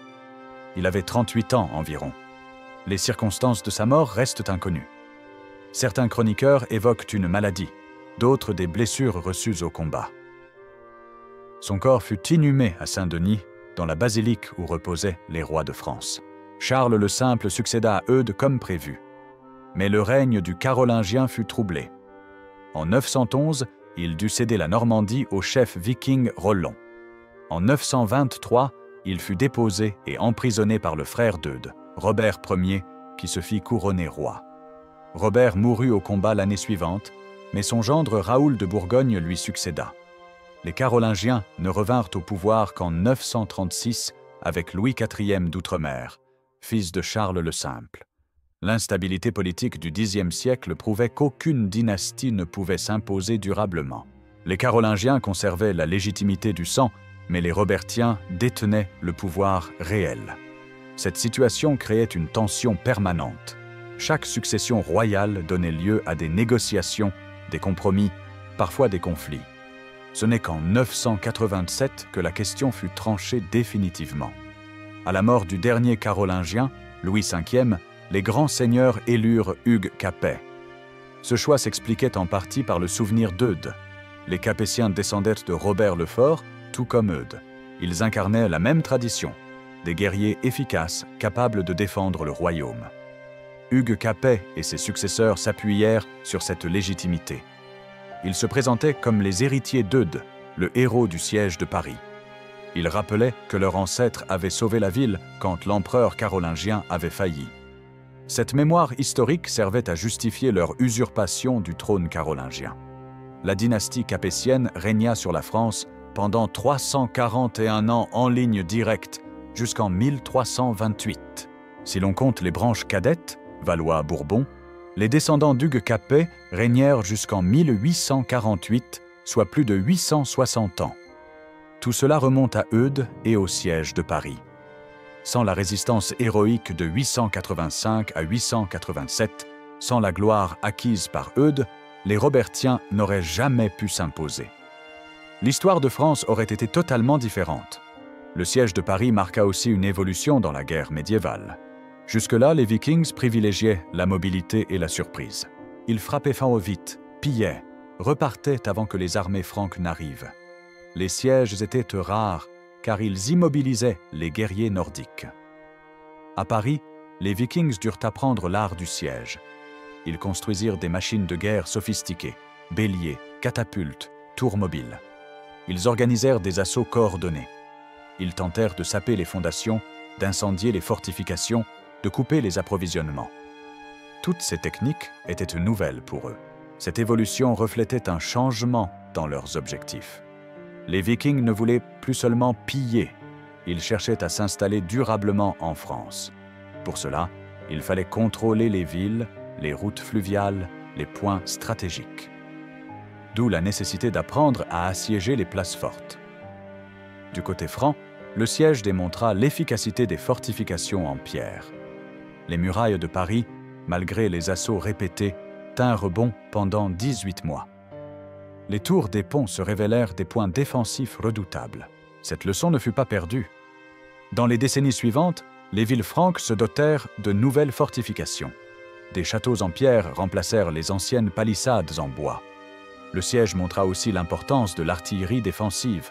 Il avait 38 ans environ. Les circonstances de sa mort restent inconnues. Certains chroniqueurs évoquent une maladie, d'autres des blessures reçues au combat. Son corps fut inhumé à Saint-Denis, dans la basilique où reposaient les rois de France. Charles le Simple succéda à Eudes comme prévu. Mais le règne du Carolingien fut troublé. En 911, il dut céder la Normandie au chef viking Rollon. En 923, il fut déposé et emprisonné par le frère d'Eudes, Robert Ier, qui se fit couronner roi. Robert mourut au combat l'année suivante, mais son gendre Raoul de Bourgogne lui succéda. Les Carolingiens ne revinrent au pouvoir qu'en 936 avec Louis IV d'Outre-mer, fils de Charles le Simple. L'instabilité politique du Xe siècle prouvait qu'aucune dynastie ne pouvait s'imposer durablement. Les Carolingiens conservaient la légitimité du sang, mais les Robertiens détenaient le pouvoir réel. Cette situation créait une tension permanente. Chaque succession royale donnait lieu à des négociations, des compromis, parfois des conflits. Ce n'est qu'en 987 que la question fut tranchée définitivement. À la mort du dernier Carolingien, Louis V, les grands seigneurs élurent Hugues Capet. Ce choix s'expliquait en partie par le souvenir d'Eudes. Les Capétiens descendaient de Robert le Fort, tout comme Eudes. Ils incarnaient la même tradition, des guerriers efficaces capables de défendre le royaume. Hugues Capet et ses successeurs s'appuyèrent sur cette légitimité. Ils se présentaient comme les héritiers d'Eudes, le héros du siège de Paris. Ils rappelaient que leur ancêtre avait sauvé la ville quand l'empereur carolingien avait failli. Cette mémoire historique servait à justifier leur usurpation du trône carolingien. La dynastie capétienne régna sur la France pendant 341 ans en ligne directe, jusqu'en 1328. Si l'on compte les branches cadettes, Valois-Bourbons, les descendants d'Hugues Capet régnèrent jusqu'en 1848, soit plus de 860 ans. Tout cela remonte à Eudes et au siège de Paris. Sans la résistance héroïque de 885 à 887, sans la gloire acquise par Eudes, les Robertiens n'auraient jamais pu s'imposer. L'histoire de France aurait été totalement différente. Le siège de Paris marqua aussi une évolution dans la guerre médiévale. Jusque-là, les Vikings privilégiaient la mobilité et la surprise. Ils frappaient fin au vite, pillaient, repartaient avant que les armées franques n'arrivent. Les sièges étaient rares, car ils immobilisaient les guerriers nordiques. À Paris, les Vikings durent apprendre l'art du siège. Ils construisirent des machines de guerre sophistiquées, béliers, catapultes, tours mobiles. Ils organisèrent des assauts coordonnés. Ils tentèrent de saper les fondations, d'incendier les fortifications, de couper les approvisionnements. Toutes ces techniques étaient nouvelles pour eux. Cette évolution reflétait un changement dans leurs objectifs. Les Vikings ne voulaient plus seulement piller, ils cherchaient à s'installer durablement en France. Pour cela, il fallait contrôler les villes, les routes fluviales, les points stratégiques. D'où la nécessité d'apprendre à assiéger les places fortes. Du côté franc, le siège démontra l'efficacité des fortifications en pierre. Les murailles de Paris, malgré les assauts répétés, tinrent bon pendant 18 mois. Les tours des ponts se révélèrent des points défensifs redoutables. Cette leçon ne fut pas perdue. Dans les décennies suivantes, les villes franques se dotèrent de nouvelles fortifications. Des châteaux en pierre remplacèrent les anciennes palissades en bois. Le siège montra aussi l'importance de l'artillerie défensive.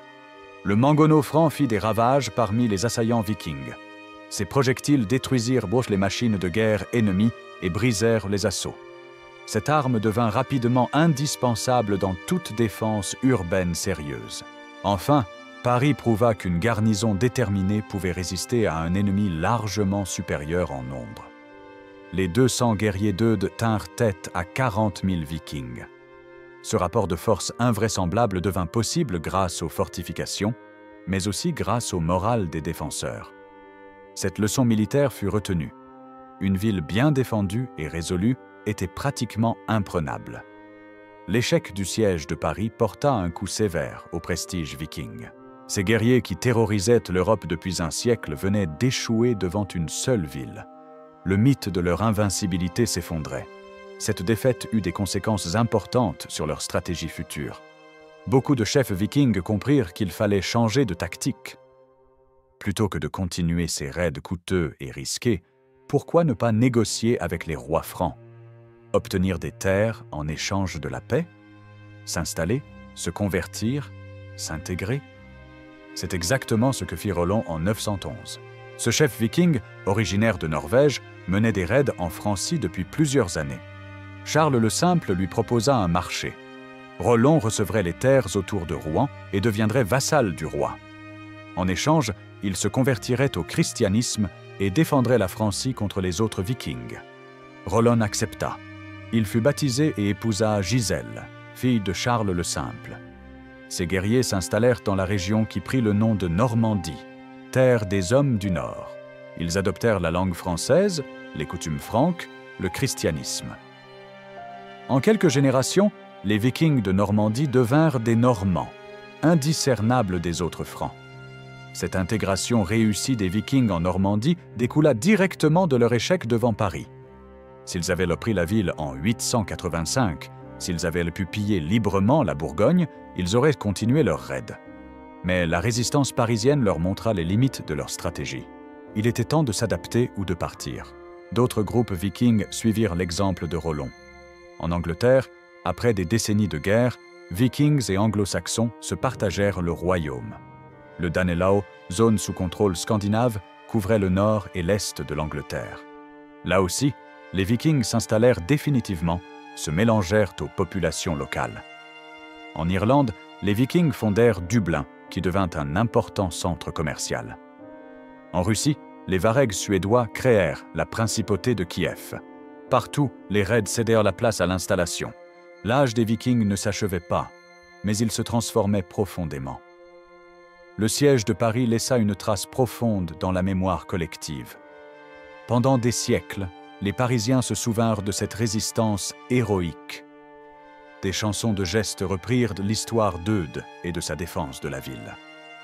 Le mangonneau franc fit des ravages parmi les assaillants vikings. Ces projectiles détruisirent les machines de guerre ennemies et brisèrent les assauts. Cette arme devint rapidement indispensable dans toute défense urbaine sérieuse. Enfin, Paris prouva qu'une garnison déterminée pouvait résister à un ennemi largement supérieur en nombre. Les 200 guerriers d'Eudes tinrent tête à 40 000 vikings. Ce rapport de force invraisemblable devint possible grâce aux fortifications, mais aussi grâce au moral des défenseurs. Cette leçon militaire fut retenue. Une ville bien défendue et résolue était pratiquement imprenable. L'échec du siège de Paris porta un coup sévère au prestige viking. Ces guerriers qui terrorisaient l'Europe depuis un siècle venaient d'échouer devant une seule ville. Le mythe de leur invincibilité s'effondrait. Cette défaite eut des conséquences importantes sur leur stratégie future. Beaucoup de chefs vikings comprirent qu'il fallait changer de tactique. Plutôt que de continuer ces raids coûteux et risqués, pourquoi ne pas négocier avec les rois francs? Obtenir des terres en échange de la paix? S'installer, se convertir, s'intégrer? C'est exactement ce que fit Roland en 911. Ce chef viking, originaire de Norvège, menait des raids en Francie depuis plusieurs années. Charles le Simple lui proposa un marché. Roland recevrait les terres autour de Rouen et deviendrait vassal du roi. En échange, il se convertirait au christianisme et défendrait la Francie contre les autres vikings. Roland accepta. Il fut baptisé et épousa Gisèle, fille de Charles le Simple. Ces guerriers s'installèrent dans la région qui prit le nom de Normandie, terre des hommes du Nord. Ils adoptèrent la langue française, les coutumes franques, le christianisme. En quelques générations, les Vikings de Normandie devinrent des Normands, indiscernables des autres Francs. Cette intégration réussie des Vikings en Normandie découla directement de leur échec devant Paris. S'ils avaient pris la ville en 885, s'ils avaient pu piller librement la Bourgogne, ils auraient continué leur raid. Mais la résistance parisienne leur montra les limites de leur stratégie. Il était temps de s'adapter ou de partir. D'autres groupes vikings suivirent l'exemple de Roland. En Angleterre, après des décennies de guerre, Vikings et Anglo-Saxons se partagèrent le royaume. Le Danelaw, zone sous contrôle scandinave, couvrait le nord et l'est de l'Angleterre. Là aussi, les Vikings s'installèrent définitivement, se mélangèrent aux populations locales. En Irlande, les Vikings fondèrent Dublin, qui devint un important centre commercial. En Russie, les Varegs suédois créèrent la principauté de Kiev. Partout, les raids cédèrent la place à l'installation. L'âge des Vikings ne s'achevait pas, mais il se transformait profondément. Le siège de Paris laissa une trace profonde dans la mémoire collective. Pendant des siècles, les Parisiens se souvinrent de cette résistance héroïque. Des chansons de gestes reprirent l'histoire d'Eudes et de sa défense de la ville.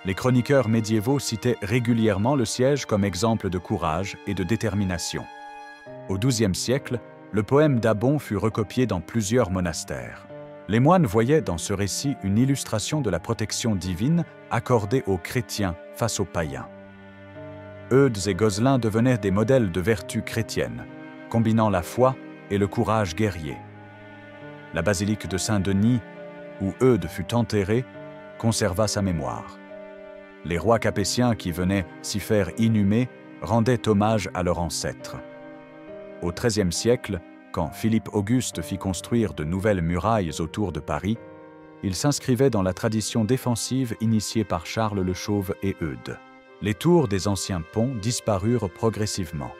Les chroniqueurs médiévaux citaient régulièrement le siège comme exemple de courage et de détermination. Au XIIe siècle, le poème d'Abon fut recopié dans plusieurs monastères. Les moines voyaient dans ce récit une illustration de la protection divine accordée aux chrétiens face aux païens. Eudes et Gozlin devenaient des modèles de vertu chrétienne, combinant la foi et le courage guerrier. La basilique de Saint-Denis, où Eudes fut enterré, conserva sa mémoire. Les rois capétiens qui venaient s'y faire inhumer rendaient hommage à leurs ancêtres. Au XIIIe siècle, quand Philippe Auguste fit construire de nouvelles murailles autour de Paris, il s'inscrivait dans la tradition défensive initiée par Charles le Chauve et Eudes. Les tours des anciens ponts disparurent progressivement.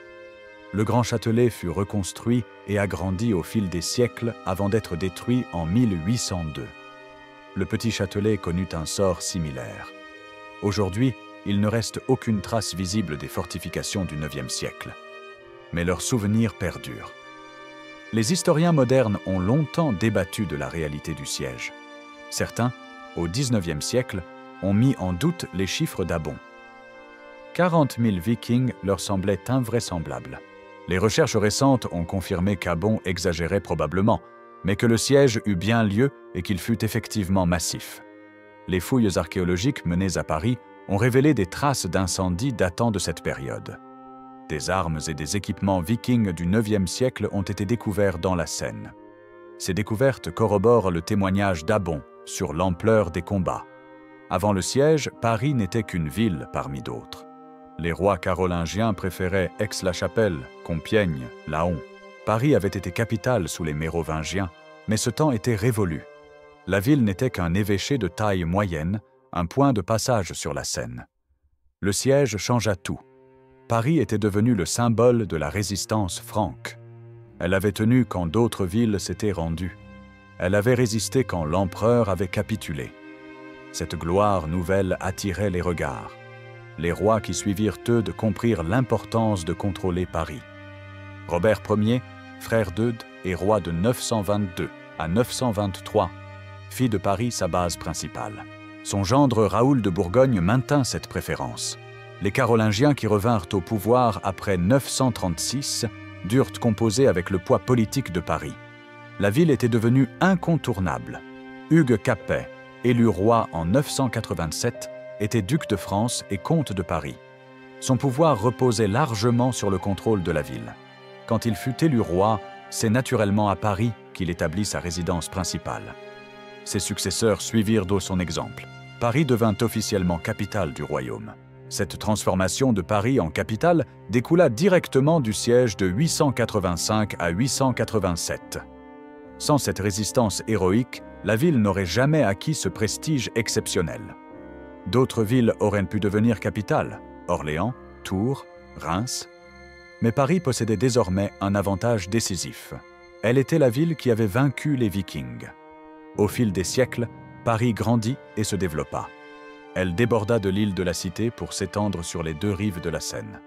Le Grand Châtelet fut reconstruit et agrandi au fil des siècles avant d'être détruit en 1802. Le Petit Châtelet connut un sort similaire. Aujourd'hui, il ne reste aucune trace visible des fortifications du IXe siècle. Mais leurs souvenirs perdurent. Les historiens modernes ont longtemps débattu de la réalité du siège. Certains, au XIXe siècle, ont mis en doute les chiffres d'Abon. 40 000 Vikings leur semblaient invraisemblables. Les recherches récentes ont confirmé qu'Abon exagérait probablement, mais que le siège eut bien lieu et qu'il fut effectivement massif. Les fouilles archéologiques menées à Paris ont révélé des traces d'incendies datant de cette période. Des armes et des équipements vikings du IXe siècle ont été découverts dans la Seine. Ces découvertes corroborent le témoignage d'Abon sur l'ampleur des combats. Avant le siège, Paris n'était qu'une ville parmi d'autres. Les rois carolingiens préféraient Aix-la-Chapelle, Compiègne, Laon. Paris avait été capitale sous les Mérovingiens, mais ce temps était révolu. La ville n'était qu'un évêché de taille moyenne, un point de passage sur la Seine. Le siège changea tout. Paris était devenu le symbole de la résistance franque. Elle avait tenu quand d'autres villes s'étaient rendues. Elle avait résisté quand l'empereur avait capitulé. Cette gloire nouvelle attirait les regards. Les rois qui suivirent Eudes comprirent l'importance de contrôler Paris. Robert Ier, frère d'Eudes et roi de 922 à 923, fit de Paris sa base principale. Son gendre Raoul de Bourgogne maintint cette préférence. Les Carolingiens qui revinrent au pouvoir après 936 durent composer avec le poids politique de Paris. La ville était devenue incontournable. Hugues Capet, élu roi en 987, était duc de France et comte de Paris. Son pouvoir reposait largement sur le contrôle de la ville. Quand il fut élu roi, c'est naturellement à Paris qu'il établit sa résidence principale. Ses successeurs suivirent de son exemple. Paris devint officiellement capitale du royaume. Cette transformation de Paris en capitale découla directement du siège de 885 à 887. Sans cette résistance héroïque, la ville n'aurait jamais acquis ce prestige exceptionnel. D'autres villes auraient pu devenir capitales, Orléans, Tours, Reims. Mais Paris possédait désormais un avantage décisif. Elle était la ville qui avait vaincu les Vikings. Au fil des siècles, Paris grandit et se développa. Elle déborda de l'île de la Cité pour s'étendre sur les deux rives de la Seine.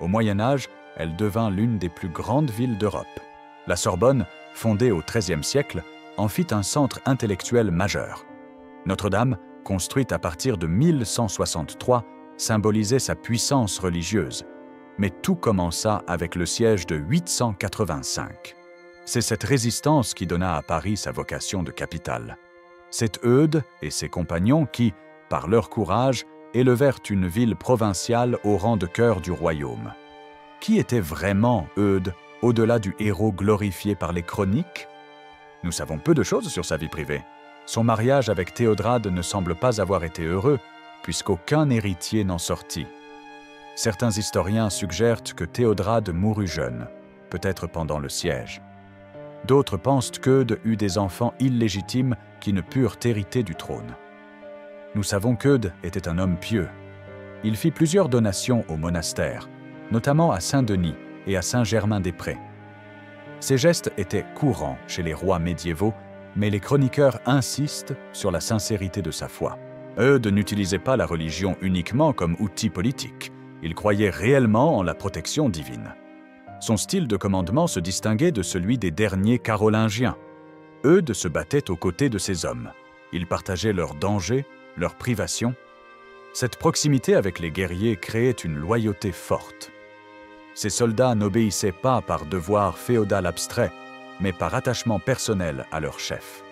Au Moyen Âge, elle devint l'une des plus grandes villes d'Europe. La Sorbonne, fondée au XIIIe siècle, en fit un centre intellectuel majeur. Notre-Dame, construite à partir de 1163, symbolisait sa puissance religieuse. Mais tout commença avec le siège de 885. C'est cette résistance qui donna à Paris sa vocation de capitale. C'est Eudes et ses compagnons qui, par leur courage, élevèrent une ville provinciale au rang de cœur du royaume. Qui était vraiment Eudes, au-delà du héros glorifié par les chroniques? Nous savons peu de choses sur sa vie privée. Son mariage avec Théodrade ne semble pas avoir été heureux, puisqu'aucun héritier n'en sortit. Certains historiens suggèrent que Théodrade mourut jeune, peut-être pendant le siège. D'autres pensent qu'Eudes eut des enfants illégitimes qui ne purent hériter du trône. Nous savons qu'Eudes était un homme pieux. Il fit plusieurs donations au monastère, notamment à Saint-Denis et à Saint-Germain-des-Prés. Ces gestes étaient courants chez les rois médiévaux, mais les chroniqueurs insistent sur la sincérité de sa foi. Eudes n'utilisait pas la religion uniquement comme outil politique. Il croyait réellement en la protection divine. Son style de commandement se distinguait de celui des derniers Carolingiens. Eudes se battait aux côtés de ces hommes. Ils partageaient leurs dangers, leurs privations. Cette proximité avec les guerriers créait une loyauté forte. Ces soldats n'obéissaient pas par devoir féodal abstrait, mais par attachement personnel à leur chef.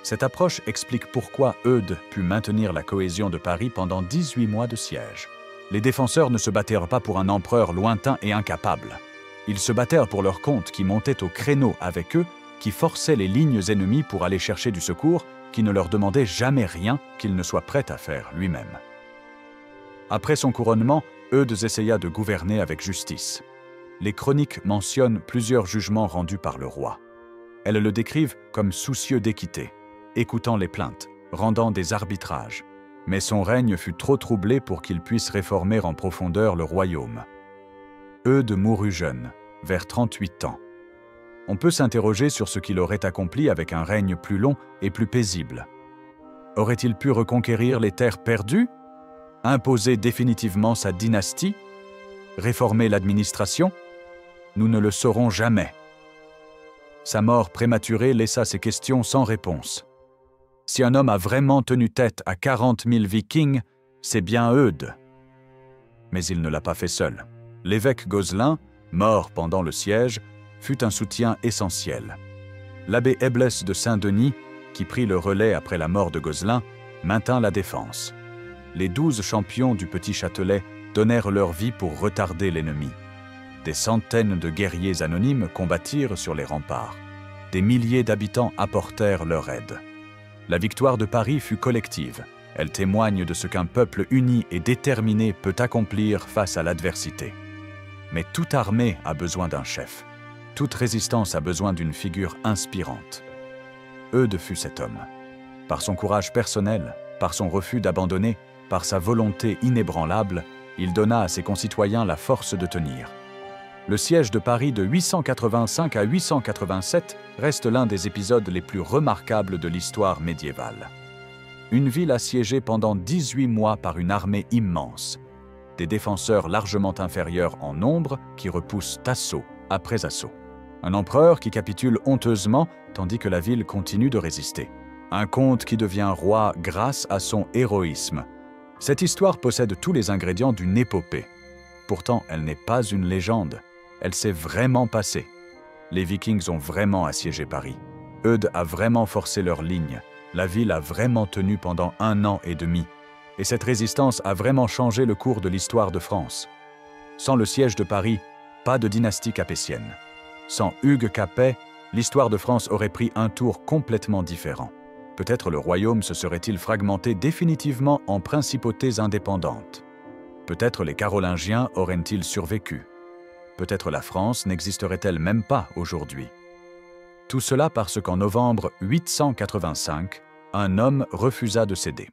Cette approche explique pourquoi Eudes put maintenir la cohésion de Paris pendant 18 mois de siège. Les défenseurs ne se battirent pas pour un empereur lointain et incapable. Ils se battèrent pour leur comte qui montait au créneau avec eux, qui forçait les lignes ennemies pour aller chercher du secours, qui ne leur demandait jamais rien qu'il ne soit prêt à faire lui-même. Après son couronnement, Eudes essaya de gouverner avec justice. Les chroniques mentionnent plusieurs jugements rendus par le roi. Elles le décrivent comme soucieux d'équité, écoutant les plaintes, rendant des arbitrages. Mais son règne fut trop troublé pour qu'il puisse réformer en profondeur le royaume. Eudes mourut jeune, vers 38 ans. On peut s'interroger sur ce qu'il aurait accompli avec un règne plus long et plus paisible. Aurait-il pu reconquérir les terres perdues? Imposer définitivement sa dynastie? Réformer l'administration? Nous ne le saurons jamais. Sa mort prématurée laissa ces questions sans réponse. Si un homme a vraiment tenu tête à 40 000 Vikings, c'est bien Eudes. Mais il ne l'a pas fait seul. L'évêque Gozlin, mort pendant le siège, fut un soutien essentiel. L'abbé Eblès de Saint-Denis, qui prit le relais après la mort de Gozlin, maintint la défense. Les 12 champions du Petit Châtelet donnèrent leur vie pour retarder l'ennemi. Des centaines de guerriers anonymes combattirent sur les remparts. Des milliers d'habitants apportèrent leur aide. La victoire de Paris fut collective. Elle témoigne de ce qu'un peuple uni et déterminé peut accomplir face à l'adversité. Mais toute armée a besoin d'un chef. Toute résistance a besoin d'une figure inspirante. Eudes fut cet homme. Par son courage personnel, par son refus d'abandonner, par sa volonté inébranlable, il donna à ses concitoyens la force de tenir. Le siège de Paris de 885 à 887 reste l'un des épisodes les plus remarquables de l'histoire médiévale. Une ville assiégée pendant 18 mois par une armée immense. Des défenseurs largement inférieurs en nombre qui repoussent assaut après assaut. Un empereur qui capitule honteusement tandis que la ville continue de résister. Un comte qui devient roi grâce à son héroïsme. Cette histoire possède tous les ingrédients d'une épopée. Pourtant, elle n'est pas une légende. Elle s'est vraiment passée. Les Vikings ont vraiment assiégé Paris. Eudes a vraiment forcé leur ligne. La ville a vraiment tenu pendant 1 an et demi. Et cette résistance a vraiment changé le cours de l'histoire de France. Sans le siège de Paris, pas de dynastie capétienne. Sans Hugues Capet, l'histoire de France aurait pris un tour complètement différent. Peut-être le royaume se serait-il fragmenté définitivement en principautés indépendantes. Peut-être les Carolingiens auraient-ils survécu. Peut-être la France n'existerait-elle même pas aujourd'hui. Tout cela parce qu'en novembre 885, un homme refusa de céder.